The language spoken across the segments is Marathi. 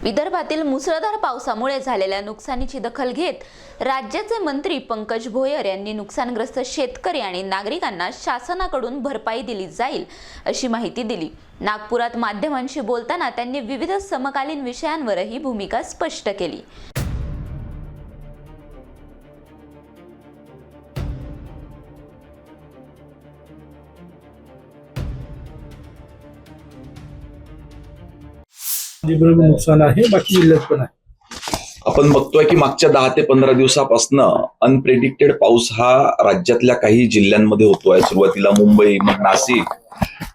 विदर्भातील मुसळधार पावसामुळे झालेल्या नुकसानीची दखल घेत राज्याचे मंत्री पंकज भोयर यांनी नुकसानग्रस्त शेतकरी आणि नागरिकांना शासनाकडून भरपाई दिली जाईल अशी माहिती दिली। नागपुरात माध्यमांशी बोलताना त्यांनी विविध समकालीन विषयांवरही भूमिका स्पष्ट केली। नुकसान आहे, बाकी जिल्ह्यात पण आहे। आपण बघतोय की मागच्या 10 ते 15 दिवसापासून अनप्रेडिक्टेड पाऊस हा राज्यातल्या काही जिल्ह्यांमध्ये होतोय। सुरुवातीला मुंबई, मग नाशिक,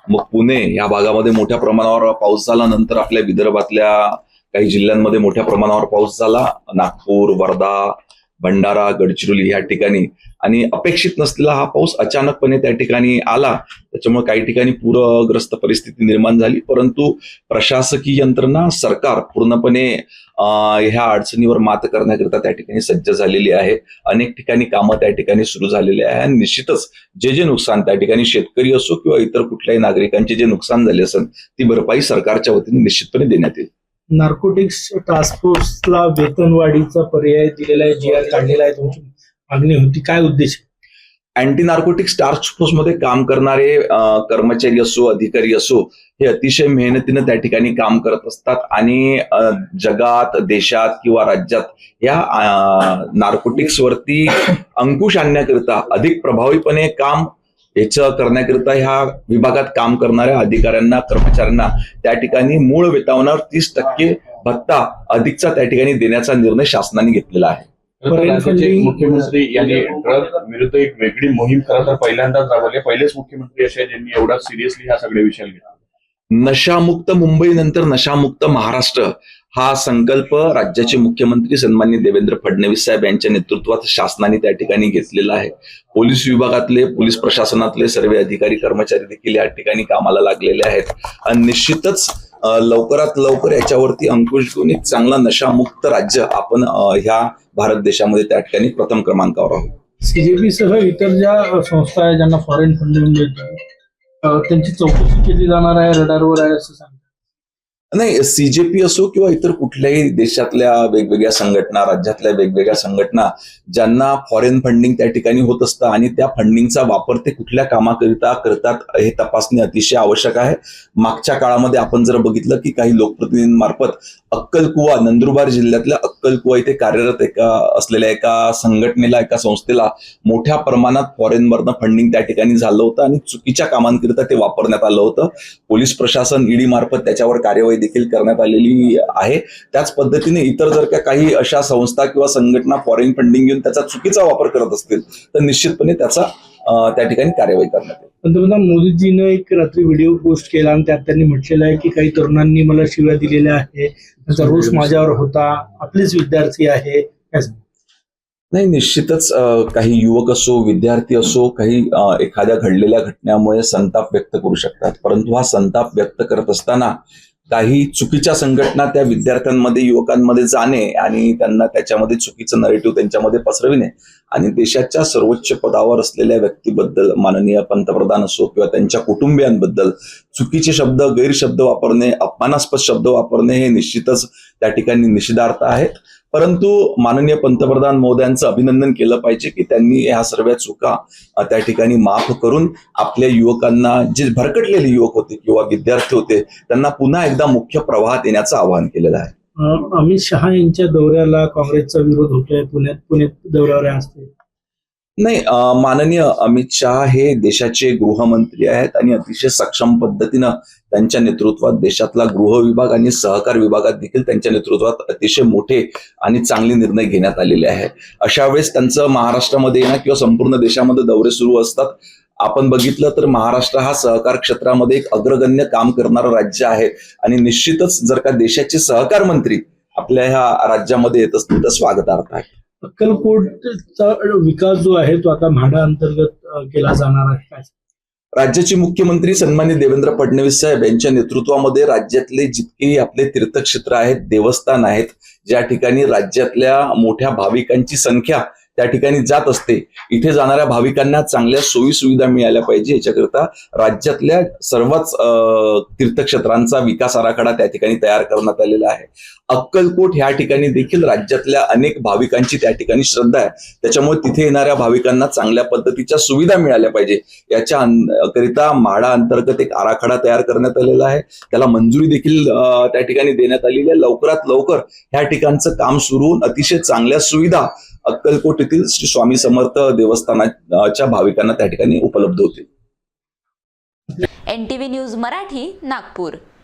मग पुणे या भागामध्ये मोठ्या प्रमाणावर पाऊस झाला। नंतर आपल्या विदर्भातल्या काही जिल्ह्यांमध्ये मोठ्या प्रमाणावर पाऊस झाला। नागपूर, वर्धा, भंडारा, गडचिरोली या ठिकाणी आणि अपेक्षित नसलेला हा पाऊस अचानकपणे त्या ठिकाणी आला। त्याच्यामुळे काही ठिकाणी पूरग्रस्त परिस्थिती निर्माण झाली, परंतु प्रशासकीय यंत्रणा, सरकार पूर्णपणे ह्या अडचणीवर मात करण्याकरिता त्या ठिकाणी सज्ज झालेली आहे। अनेक ठिकाणी कामं त्या ठिकाणी सुरू झालेली आहे आणि निश्चितच जे नुकसान त्या ठिकाणी शेतकरी असो किंवा इतर कुठल्याही नागरिकांचे जे नुकसान झाले असेल ती भरपाई सरकारच्या वतीने निश्चितपणे देण्यात येईल। नार्कोटिक्स टास्क फोर्सला वेतनवाढीचा पर्याय दिलेला आहे, जी आर काढलेला आहे, तुमची मागणी होती, काय उद्देश? अँटी नार्कोटिक्स टास्क फोर्स मध्ये काम करणारे कर्मचारी असो, अधिकारी असो, हे अतिशय मेहनतीने त्या ठिकाणी काम करत असतात आणि जगात, देशात किंवा राज्यात या नार्कोटिक्स वरती अंकुश आणण्याकरिता अधिक प्रभावीपणे काम करण्याकरिता ह्या विभागात काम करणाऱ्या अधिकाऱ्यांना, कर्मचाऱ्यांना त्या ठिकाणी मूळ वेतनावर 30% भत्ता अधिकचा त्या ठिकाणी देण्याचा निर्णय शासनाने घेतलेला आहे। मुख्यमंत्री यांनी ड्रग विरुद्ध एक वेगळी मोहीम खरं तर पहिल्यांदाच राबवली। पहिलेच मुख्यमंत्री असे ज्यांनी एवढा सिरियसली ह्या सगळ्या विषयाला घेतला। नशामुक्त मुंबई नंतर नशामुक्त महाराष्ट्र हा संकल्प राज्याचे मुख्यमंत्री सन्माननीय देवेंद्र फडणवीस साहेब यांच्या नेतृत्वात शासनाने त्या ठिकाणी घेतलेला आहे। पोलीस विभागातले, पोलीस प्रशासनातले सर्व अधिकारी, कर्मचारी देखील या ठिकाणी कामाला लागलेले आहेत आणि निश्चितच लवकरात लवकर याच्यावरती अंकुश घेऊन एक चांगला नशामुक्त राज्य आपण ह्या भारत देशामध्ये त्या ठिकाणी प्रथम क्रमांकावर आहोत। सीजेपी सह इतर ज्या संस्था आहेत ज्यांना फॉरेन फंडिंग मिळतं त्यांची चौकशी केली जाणार आहे, रडारवर आहे असं सांगतात। नाही, सीजेपी असो किंवा इतर कुठल्याही देशातल्या वेगवेगळ्या संघटना, राज्यातल्या वेगवेगळ्या संघटना ज्यांना फॉरेन फंडिंग त्या ठिकाणी होत असतं आणि त्या फंडिंगचा वापर ते कुठल्या कामाकरिता करतात हे तपासणे अतिशय आवश्यक आहे। मागच्या काळामध्ये आपण जर बघितलं की काही लोकप्रतिनिधींमार्फत अक्कलकुवा, नंदुरबार जिल्ह्यातल्या अक्कलकुवा इथे कार्यरत असलेल्या एका संघटनेला, एका संस्थेला मोठ्या प्रमाणात फॉरेनवरनं फंडिंग त्या ठिकाणी झालं होतं आणि चुकीच्या कामांकरिता ते वापरण्यात आलं होतं। पोलीस प्रशासन, ईडी मार्फत त्याच्यावर कार्यवाही देखील करण्यात आलेली आहे। त्याच पद्धतीने इतर जर का काही अशा संस्था किंवा संघटना फॉरेन फंडिंग घेऊन त्याचा चुकीचा वापर करत असतील तर निश्चितपणे त्याचा त्या ठिकाणी कार्यवाही करण्यात येईल। पंतप्रधान मोदीजीनं एक रात्री व्हिडिओ पोस्ट केला आणि त्यात त्यांनी म्हटलेलं आहे की काही तरुणांनी मला शिव्या दिलेल्या आहे, त्यांचा रोष माझ्यावर होता, आपलेच विद्यार्थी आहे। नाही, निश्चितच काही युवक असो, विद्यार्थी असो, काही एखाद्या घडलेल्या घटनेमुळे संताप व्यक्त करू शकतात, परंतु हा संताप व्यक्त करत असताना काही चुकीच्या संघटना त्या विद्यार्थ्यांमध्ये, युवकांमध्ये जाणे आणि त्यांना त्याच्यामध्ये चुकीचं नरेटिव्ह त्यांच्यामध्ये पसरविणे आणि देशाच्या सर्वोच्च पदावर असलेल्या व्यक्तीबद्दल, माननीय पंतप्रधान असो किंवा त्यांच्या कुटुंबियांबद्दल चुकीचे शब्द, गैरशब्द वापरणे, अपमानास्पद शब्द वापरणे हे निश्चितच त्या ठिकाणी निषेधार्ह आहेत। परंतु माननीय पंतप्रधान महोदयांचं अभिनंदन केलं पाहिजे की त्यांनी ह्या सर्व चुका त्या ठिकाणी माफ करून आपल्या युवकांना, जे भरकटलेले युवक होते किंवा विद्यार्थी होते, त्यांना पुन्हा एकदा मुख्य प्रवाहात येण्याचं आवाहन केलेलं आहे। अमित शहा यांच्या दौऱ्याला काँग्रेसचा विरोध होतोय, पुणे दौऱ्यावर असते। नाही, माननीय अमित शहा हे देशाचे गृहमंत्री आहेत आणि अतिशय सक्षम पद्धतीनं त्यांच्या नेतृत्वात देशातला गृह विभाग आणि सहकार विभागात देखील त्यांच्या नेतृत्वात अतिशय मोठे आणि चांगले निर्णय घेण्यात आलेले आहे। अशा वेळेस त्यांचं महाराष्ट्रामध्ये येणं किंवा संपूर्ण देशामध्ये दौरे सुरू असतात। आपण बघितलं तर महाराष्ट्र हा सहकार क्षेत्रामध्ये एक अग्रगण्य काम करणारं राज्य आहे आणि निश्चितच जर का देशाचे सहकार मंत्री आपल्या ह्या राज्यामध्ये येत असतील तर स्वागतार्थ आहे। अक्कलकोटचा विकास जो आहे तो आता म्हाडा अंतर्गत केला जाणार आहे। राज्याचे मुख्यमंत्री सन्माननीय देवेंद्र फडणवीस साहेब यांच्या नेतृत्वामध्ये राज्यातले जितकेही आपले तीर्थक्षेत्र आहेत, देवस्थान आहेत, ज्या ठिकाणी राज्यातल्या मोठ्या भाविकांची संख्या त्या ठिकाणी जात असते, इथे जाणाऱ्या भाविकांना चांगल्या सोयी सुविधा मिळाल्या पाहिजे याच्याकरता राज्यातल्या सर्वच तीर्थक्षेत्रांचा विकास आराखडा त्या ठिकाणी तयार करण्यात आलेला आहे। अक्कलकोट ह्या ठिकाणी देखील राज्यातल्या अनेक भाविकांची त्या ठिकाणी श्रद्धा आहे. त्याच्यामुळे तिथे येणाऱ्या भाविकांना चांगल्या पद्धतीच्या सुविधा मिळाल्या पाहिजे याच्या करिता म्हाडा अंतर्गत एक आराखडा तयार करण्यात आलेला आहे. त्याला मंजुरी देखील त्या ठिकाणी देण्यात आलेली आहे. लवकरात लवकर ह्या ठिकाणचं काम सुरू होऊन अतिशय चांगल्या सुविधा अक्कलकोट येथील श्री स्वामी समर्थ देवस्थानाच्या भाविकांना त्या ठिकाणी उपलब्ध होतील. NTV news Marathi, Nagpur.